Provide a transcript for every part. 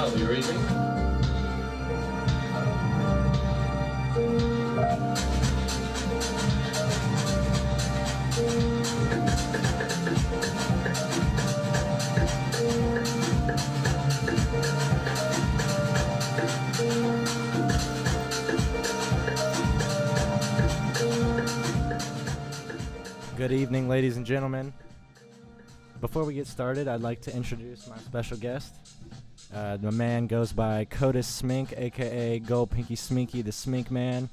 Kale, you ready? Good evening, ladies and gentlemen. Before we get started, I'd like to introduce my special guest. The man goes by Kotesi Smink, aka Gold Pinky Sminky, the Smink Man.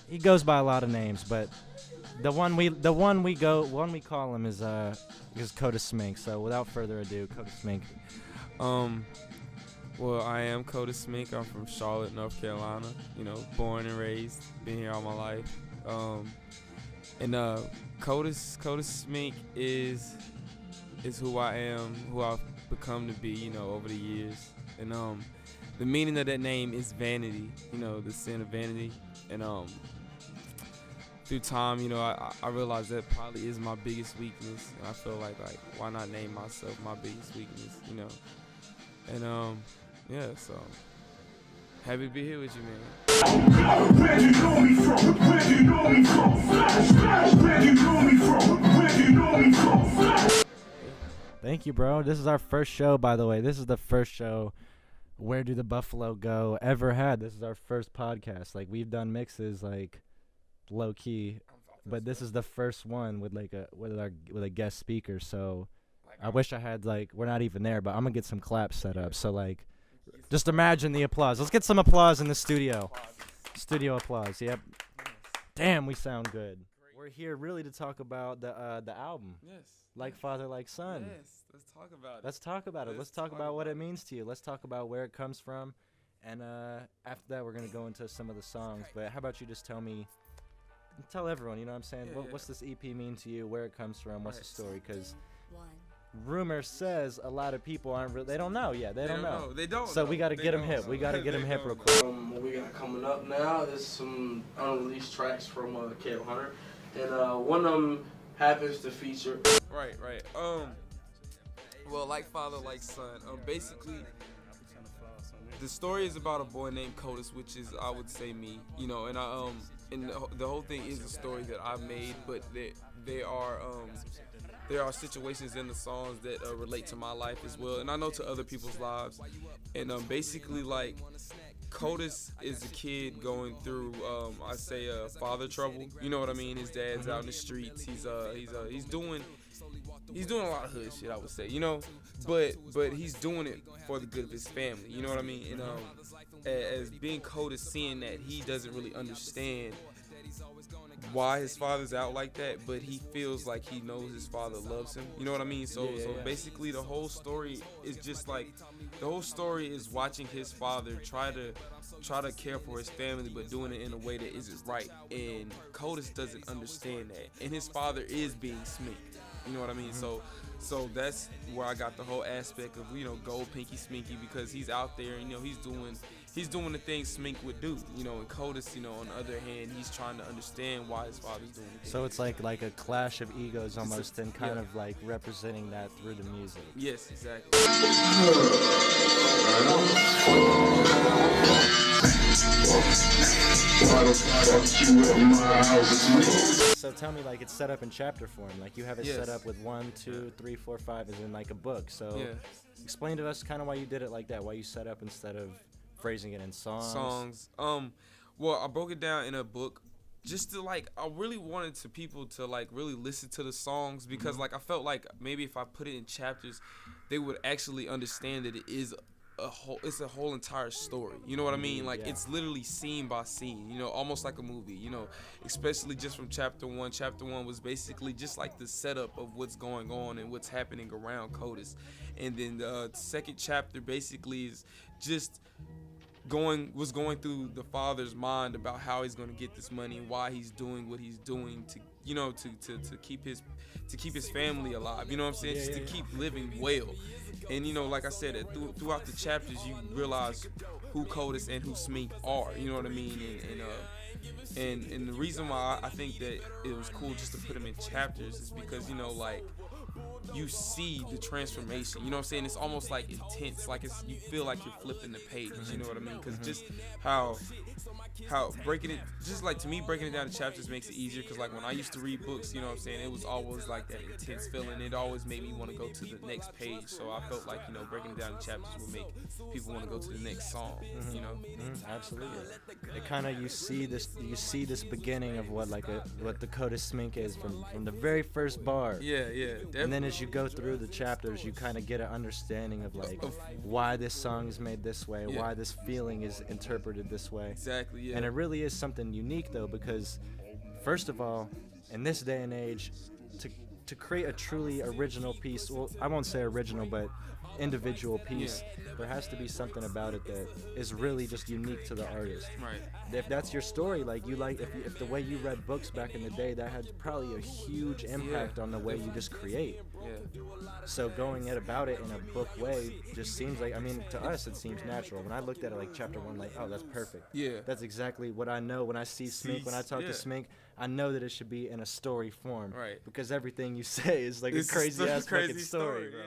He goes by a lot of names, but the one we call him is Kotesi Smink. So without further ado, Kotesi Smink. Well, I am Kotesi Smink. I'm from Charlotte, North Carolina. You know, born and raised, been here all my life. And Kotesi Smink is who I am, who I've become to be, you know, over the years. And the meaning of that name is vanity, you know, the sin of vanity. And through time, you know, I realized that probably is my biggest weakness. And I feel like why not name myself my biggest weakness, you know? And yeah, so happy to be here with you, man. Where do you know me from? Where do you know me from? Where do you know me from? Where do you know me from? Thank you, bro. This is our first show, by the way. This is the first show Where Do the Buffalo Go ever had. This is our first podcast. Like, we've done mixes, like, low key, but this is the first one with a guest speaker. So I wish I had, like, we're not even there, but I'm gonna get some claps set up. So, like, just imagine the applause. Let's get some applause in the studio. Studio applause. Yep. Damn, we sound good. We're here really to talk about the album. Yes. Like Father, Like Son. Yes. Let's talk about it. Let's talk about it. Let's talk about what it means to you. Let's talk about where it comes from. And after that, we're going to go into some of the songs. But how about you just tell everyone, you know what I'm saying? What's this EP mean to you? Where it comes from? What's the story? Because rumor says a lot of people they don't know. Yeah, they don't know. They don't. So we got to get them hip. We got to get them hip real quick. What we got coming up now is some unreleased tracks from Kale Hunter. And one of them happens to feature. Right. Well, Like Father, Like Son. Basically, the story is about a boy named Kotesi, which is, I would say, me. You know, and the whole thing is a story that I made, but there are situations in the songs that relate to my life as well, and I know to other people's lives. And basically, like, Kotesi is a kid going through, I say, father trouble. You know what I mean? His dad's out in the streets. He's doing a lot of hood shit, I would say. You know, but he's doing it for the good of his family. You know what I mean? And as being Kotesi, seeing that he doesn't really understand why his father's out like that, but he feels like he knows his father loves him. You know what I mean? So basically the whole story is just like, the whole story is watching his father try to care for his family, but doing it in a way that isn't right. And Kotesi doesn't understand that. And his father is being Smink. You know what I mean? So that's where I got the whole aspect of, you know, Gold Pinky Sminky, because he's out there and, you know, he's doing the things Smink would do, you know, and Kotesi, you know, on the other hand, he's trying to understand why his father's doing it. So it's like a clash of egos almost, and kind of like representing that through the music. Yes, exactly. So tell me, like, it's set up in chapter form. Like, you have it set up with 1, 2, 3, 4, 5, as in like a book. So explain to us kind of why you did it like that. Why you set up instead of phrasing it in songs. Well, I broke it down in a book just to, like, I really wanted people to, like, really listen to the songs, because like I felt like maybe if I put it in chapters, they would actually understand that it's a whole entire story. You know what I mean? Like, it's literally scene by scene, you know, almost like a movie, you know, especially just from chapter 1. Chapter 1 was basically just like the setup of what's going on and what's happening around Kotesi. And then the second chapter basically is just going through the father's mind about how he's going to get this money and why he's doing what he's doing to, you know, to keep his family alive. You know what I'm saying? Just to keep living well. And, you know, like I said, throughout the chapters, you realize who Kotesi and who Smink are. You know what I mean? And the reason why I think that it was cool just to put them in chapters is because, you know, like, you see the transformation. You know what I'm saying? It's almost like intense. Like you feel like you're flipping the page. You know what I mean? Because just how breaking it, just like to me, breaking it down to chapters makes it easier. Because like when I used to read books, you know what I'm saying, it was always like that intense feeling. It always made me want to go to the next page. So I felt like, you know, breaking it down to chapters would make people want to go to the next song. You know? Absolutely. It kind of, you see this beginning of what the Kotesi Smink is from the very first bar. Yeah, definitely. And then as you go through the chapters, you kind of get an understanding of like why this song is made this way, why this feeling is interpreted this way. Exactly, yeah. And it really is something unique though, because first of all, in this day and age, to create a truly original piece, well, I won't say original, but individual piece, there has to be something about it that is really just unique to the artist. Right. If that's your story, like if the way you read books back in the day, that had probably a huge impact on the way you just create. Yeah. So going about it in a book way just seems like, I mean, to us it seems natural. When I looked at it like chapter 1, like, oh, that's perfect. Yeah. That's exactly what I know when I see Smink. When I talk to Smink, I know that it should be in a story form. Right. Because everything you say is like It's a crazy ass crazy fucking story, bro. Yeah.